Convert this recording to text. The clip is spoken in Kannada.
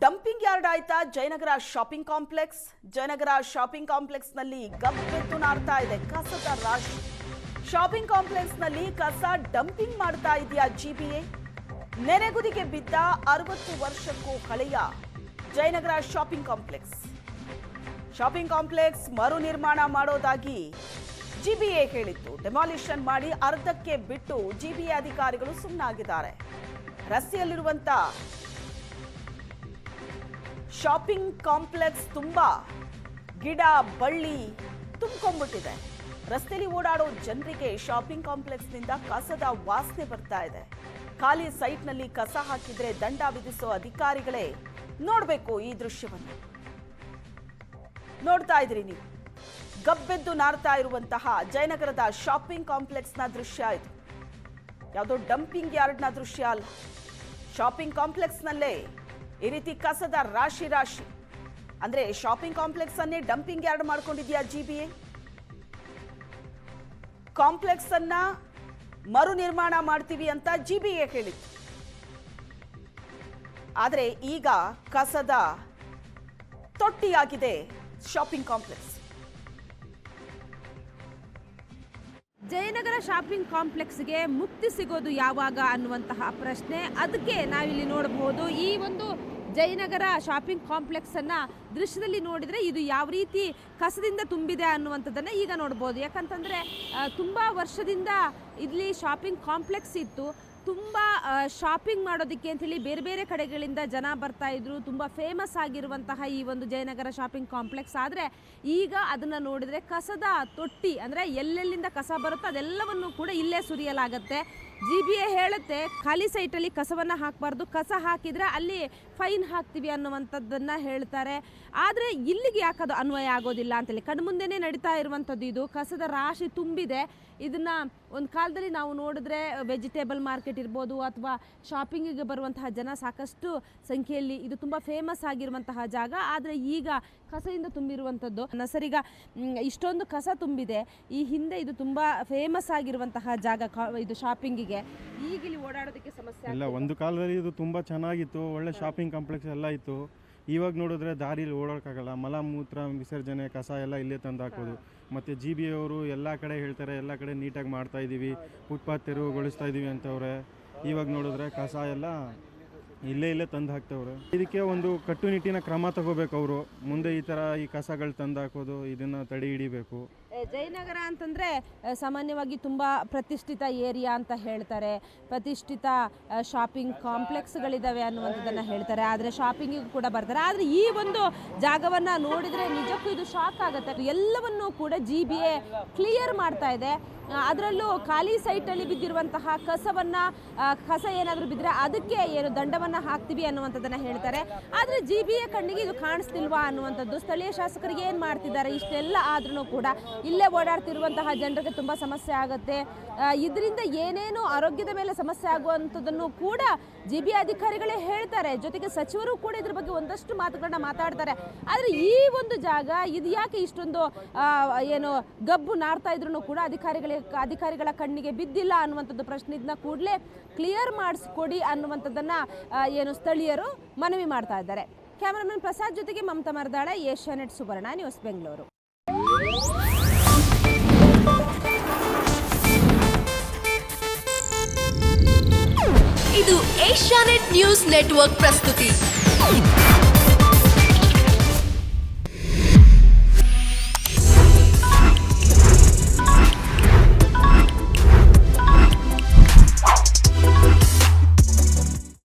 ಡಂಪಿಂಗ್ ಯಾರ್ಡ್ ಆಯ್ತಾ Jayanagar shopping complex. Jayanagar shopping complex ನಲ್ಲಿ ಗಬ್ಬೆದ್ದು ನಾರ್ತಾ ಇದೆ ಕಸದ ರಾಶಿ. ಶಾಪಿಂಗ್ ಕಾಂಪ್ಲೆಕ್ಸ್ ನಲ್ಲಿ ಕಸ ಡಂಪಿಂಗ್ ಮಾಡ್ತಾ ಇದೆಯಾ ಜಿಬಿಎ? ನೆನೆಗುದಿಗೆ ಬಿದ್ದ 60 ವರ್ಷಕ್ಕೂ ಹಳೆಯ ಜಯನಗರ ಶಾಪಿಂಗ್ ಕಾಂಪ್ಲೆಕ್ಸ್ ಮರು ನಿರ್ಮಾಣ ಮಾಡೋದಾಗಿ ಜಿಬಿಎ ಹೇಳಿತ್ತು. ಡೆಮಾಲಿಷನ್ ಮಾಡಿ ಅರ್ಧಕ್ಕೆ ಬಿಟ್ಟು ಜಿಬಿಎ ಅಧಿಕಾರಿಗಳು ಸುಮ್ಮನಾಗಿದ್ದಾರೆ. ರಸ್ತೆಯಲ್ಲಿರುವಂತ ಶಾಪಿಂಗ್ ಕಾಂಪ್ಲೆಕ್ಸ್ ತುಂಬಾ ಗಿಡ ಬಳ್ಳಿ ತುಂಬಿಕೊಂಡ್ಬಿಟ್ಟಿದೆ. ರಸ್ತೆಯಲ್ಲಿ ಓಡಾಡೋ ಜನರಿಗೆ ಶಾಪಿಂಗ್ ಕಾಂಪ್ಲೆಕ್ಸ್ ನಿಂದ ಕಸದ ವಾಸನೆ ಬರ್ತಾ ಇದೆ. ಖಾಲಿ ಸೈಟ್ನಲ್ಲಿ ಕಸ ಹಾಕಿದ್ರೆ ದಂಡ ವಿಧಿಸೋ ಅಧಿಕಾರಿಗಳೇ ನೋಡ್ಬೇಕು. ಈ ದೃಶ್ಯವನ್ನು ನೋಡ್ತಾ ಇದ್ರಿ ನೀವು. ಗಬ್ಬೆದ್ದು ನಾರ್ತಾ ಇರುವಂತಹ ಜಯನಗರದ ಶಾಪಿಂಗ್ ಕಾಂಪ್ಲೆಕ್ಸ್ನ ದೃಶ್ಯ ಇದು. ಯಾವುದೋ ಡಂಪಿಂಗ್ ಯಾರ್ಡ್ನ ದೃಶ್ಯ ಅಲ್ಲ. ಶಾಪಿಂಗ್ ಕಾಂಪ್ಲೆಕ್ಸ್ನಲ್ಲೇ ಈ ರೀತಿ ಕಸದ ರಾಶಿ ಅಂದ್ರೆ ಶಾಪಿಂಗ್ ಕಾಂಪ್ಲೆಕ್ಸ್ ಅನ್ನೇ ಡಂಪಿಂಗ್ ಯಾರ್ಡ್ ಮಾಡ್ಕೊಂಡಿದ್ಯಾ ಜಿಬಿಎ? ಕಾಂಪ್ಲೆಕ್ಸ್ ಅನ್ನ ಮರು ನಿರ್ಮಾಣ ಮಾಡ್ತೀವಿ ಅಂತ ಜಿಬಿಎ ಹೇಳಿತ್ತು. ಆದ್ರೆ ಈಗ ಕಸದ ತೊಟ್ಟಿಯಾಗಿದೆ ಶಾಪಿಂಗ್ ಕಾಂಪ್ಲೆಕ್ಸ್. ಜಯನಗರ ಶಾಪಿಂಗ್ ಕಾಂಪ್ಲೆಕ್ಸ್ಗೆ ಮುಕ್ತಿ ಸಿಗೋದು ಯಾವಾಗ ಅನ್ನುವಂತಹ ಪ್ರಶ್ನೆ. ಅದಕ್ಕೆ ನಾವಿಲ್ಲಿ ನೋಡಬಹುದು. ಈ ಒಂದು ಜಯನಗರ ಶಾಪಿಂಗ್ ಕಾಂಪ್ಲೆಕ್ಸ್ ಅನ್ನ ದೃಶ್ಯದಲ್ಲಿ ನೋಡಿದ್ರೆ ಇದು ಯಾವ ರೀತಿ ಕಸದಿಂದ ತುಂಬಿದೆ ಅನ್ನುವಂಥದ್ದನ್ನ ಈಗ ನೋಡ್ಬೋದು. ಯಾಕಂತಂದ್ರೆ ತುಂಬಾ ವರ್ಷದಿಂದ ಇಲ್ಲಿ ಶಾಪಿಂಗ್ ಕಾಂಪ್ಲೆಕ್ಸ್ ಇತ್ತು. ತುಂಬ ಶಾಪಿಂಗ್ ಮಾಡೋದಕ್ಕೆ ಅಂಥೇಳಿ ಬೇರೆ ಬೇರೆ ಕಡೆಗಳಿಂದ ಜನ ಬರ್ತಾ ಇದ್ರು. ತುಂಬ ಫೇಮಸ್ ಆಗಿರುವಂತಹ ಈ ಒಂದು ಜಯನಗರ ಶಾಪಿಂಗ್ ಕಾಂಪ್ಲೆಕ್ಸ್. ಆದರೆ ಈಗ ಅದನ್ನು ನೋಡಿದರೆ ಕಸದ ತೊಟ್ಟಿ, ಅಂದರೆ ಎಲ್ಲೆಲ್ಲಿಂದ ಕಸ ಬರುತ್ತೋ ಅದೆಲ್ಲವನ್ನು ಕೂಡ ಇಲ್ಲೇ ಸುರಿಯಲಾಗತ್ತೆ. ಜಿಬಿಎ ಹೇಳುತ್ತೆ ಖಾಲಿ ಸೈಟಲ್ಲಿ ಕಸವನ್ನು ಹಾಕಬಾರ್ದು, ಕಸ ಹಾಕಿದರೆ ಅಲ್ಲಿ ಫೈನ್ ಹಾಕ್ತೀವಿ ಅನ್ನುವಂಥದ್ದನ್ನು ಹೇಳ್ತಾರೆ. ಆದರೆ ಇಲ್ಲಿಗೆ ಯಾಕದು ಅನ್ವಯ ಆಗೋದಿಲ್ಲ ಅಂತೇಳಿ ಕಣ್ಮುಂದೆನೇ ನಡೀತಾ ಇರುವಂಥದ್ದು. ಇದು ಕಸದ ರಾಶಿ ತುಂಬಿದೆ. ಇದನ್ನು ಒಂದು ಕಾಲದಲ್ಲಿ ನಾವು ನೋಡಿದ್ರೆ ವೆಜಿಟೇಬಲ್ ಮಾರ್ಕೆಟ್ ಇರ್ಬೋದು ಅಥವಾ ಶಾಪಿಂಗಿಗೆ ಬರುವಂತಹ ಜನ ಸಾಕಷ್ಟು ಸಂಖ್ಯೆಯಲ್ಲಿ ಇದು ತುಂಬ ಫೇಮಸ್ ಆಗಿರುವಂತಹ ಜಾಗ. ಆದರೆ ಈಗ ಕಸದಿಂದ ತುಂಬಿರುವಂಥದ್ದು. ಸರಿಗ ಇಷ್ಟೊಂದು ಕಸ ತುಂಬಿದೆ. ಈ ಹಿಂದೆ ಇದು ತುಂಬ ಫೇಮಸ್ ಆಗಿರುವಂತಹ ಜಾಗ ಇದು ಶಾಪಿಂಗಿಗೆ. ಈಗ ಇಲ್ಲಿ ಓಡಾಡೋದಕ್ಕೆ ಸಮಸ್ಯೆ ಇಲ್ಲ. ಒಂದು ಕಾಲದಲ್ಲಿ ಇದು ತುಂಬ ಚೆನ್ನಾಗಿತ್ತು, ಒಳ್ಳೆ ಶಾಪಿಂಗ್ ಕಾಂಪ್ಲೆಕ್ಸ್ ಎಲ್ಲ ಇತ್ತು. ಇವಾಗ ನೋಡಿದ್ರೆ ದಾರಿಯಲ್ಲಿ ಓಡೋಕ್ಕಾಗಲ್ಲ. ಮಲ ಮೂತ್ರ ವಿಸರ್ಜನೆ ಕಸ ಎಲ್ಲ ಇಲ್ಲೇ ತಂದು ಹಾಕೋದು. ಮತ್ತು ಜಿಬಿಎ ಅವರು ಎಲ್ಲ ಕಡೆ ಹೇಳ್ತಾರೆ ಎಲ್ಲ ಕಡೆ ನೀಟಾಗಿ ಮಾಡ್ತಾ ಇದ್ದೀವಿ, ಫುಟ್ಪಾತ್ ತೆರವುಗೊಳಿಸ್ತಾ ಇದ್ದೀವಿ ಅಂತವ್ರೆ. ಇವಾಗ ನೋಡಿದ್ರೆ ಕಸ ಎಲ್ಲ ಇಲ್ಲೇ ತಂದು ಹಾಕ್ತವ್ರೆ. ಇದಕ್ಕೆ ಒಂದು ಕಟ್ಟುನಿಟ್ಟಿನ ಕ್ರಮ ತಗೋಬೇಕು ಅವರು. ಮುಂದೆ ಈ ಥರ ಈ ಕಸಗಳು ತಂದು ಹಾಕೋದು ಇದನ್ನು ತಡೆ ಹಿಡಿಬೇಕು. ಜಯನಗರ ಅಂತಂದರೆ ಸಾಮಾನ್ಯವಾಗಿ ತುಂಬ ಪ್ರತಿಷ್ಠಿತ ಏರಿಯಾ ಅಂತ ಹೇಳ್ತಾರೆ. ಪ್ರತಿಷ್ಠಿತ ಶಾಪಿಂಗ್ ಕಾಂಪ್ಲೆಕ್ಸ್ಗಳಿದ್ದಾವೆ ಅನ್ನುವಂಥದ್ದನ್ನು ಹೇಳ್ತಾರೆ. ಆದರೆ ಶಾಪಿಂಗಿಗೂ ಕೂಡ ಬರ್ತಾರೆ. ಆದರೆ ಈ ಒಂದು ಜಾಗವನ್ನು ನೋಡಿದರೆ ನಿಜಕ್ಕೂ ಇದು ಶಾಕ್ ಆಗುತ್ತೆ. ಎಲ್ಲವನ್ನೂ ಕೂಡ ಜಿಬಿಎ ಕ್ಲಿಯರ್ ಮಾಡ್ತಾ ಇದೆ. ಅದರಲ್ಲೂ ಖಾಲಿ ಸೈಟಲ್ಲಿ ಬಿದ್ದಿರುವಂತಹ ಕಸ ಏನಾದರೂ ಬಿದ್ದರೆ ಅದಕ್ಕೆ ಏನು ದಂಡವನ್ನು ಹಾಕ್ತೀವಿ ಅನ್ನುವಂಥದ್ದನ್ನು ಹೇಳ್ತಾರೆ. ಆದರೆ ಜಿಬಿಎ ಕಣ್ಣಿಗೆ ಇದು ಕಾಣಿಸ್ತಿಲ್ವಾ ಅನ್ನುವಂಥದ್ದು. ಸ್ಥಳೀಯ ಶಾಸಕರಿಗೆ ಏನು ಮಾಡ್ತಿದ್ದಾರೆ ಇಷ್ಟೆಲ್ಲ ಆದ್ರೂ ಕೂಡ ಇಲ್ಲೇ ಓಡಾಡ್ತಿರುವಂತಹ ಜನರಿಗೆ ತುಂಬ ಸಮಸ್ಯೆ ಆಗುತ್ತೆ. ಇದರಿಂದ ಏನೇನು ಆರೋಗ್ಯದ ಮೇಲೆ ಸಮಸ್ಯೆ ಆಗುವಂಥದ್ದನ್ನು ಕೂಡ ಜಿಬಿಎ ಅಧಿಕಾರಿಗಳೇ ಹೇಳ್ತಾರೆ. ಜೊತೆಗೆ ಸಚಿವರು ಕೂಡ ಇದ್ರ ಬಗ್ಗೆ ಒಂದಷ್ಟು ಮಾತುಗಳನ್ನ ಮಾತಾಡ್ತಾರೆ. ಆದರೆ ಈ ಒಂದು ಜಾಗ ಇದು ಯಾಕೆ ಇಷ್ಟೊಂದು ಏನು ಗಬ್ಬು ನಾರ್ತಾ ಇದ್ರೂ ಕೂಡ ಅಧಿಕಾರಿಗಳ ಕಣ್ಣಿಗೆ ಬಿದ್ದಿಲ್ಲ ಅನ್ನುವಂಥದ್ದು ಪ್ರಶ್ನೆ. ಇದನ್ನ ಕೂಡಲೇ ಕ್ಲಿಯರ್ ಮಾಡಿಸ್ಕೊಡಿ ಅನ್ನುವಂಥದ್ದನ್ನ ಏನು ಸ್ಥಳೀಯರು ಮನವಿ ಮಾಡ್ತಾ ಇದ್ದಾರೆ. ಕ್ಯಾಮರಾಮನ್ ಪ್ರಸಾದ್ ಜೊತೆಗೆ ಮಮತಾ ಮರದಾಳ, ಏಷ್ಯಾನೆಟ್ ಸುವರ್ಣ ನ್ಯೂಸ್, ಬೆಂಗಳೂರು. ಇದು ಏಷ್ಯಾನೆಟ್ ನ್ಯೂಸ್ ನೆಟ್ವರ್ಕ್ ಪ್ರಸ್ತುತಿ.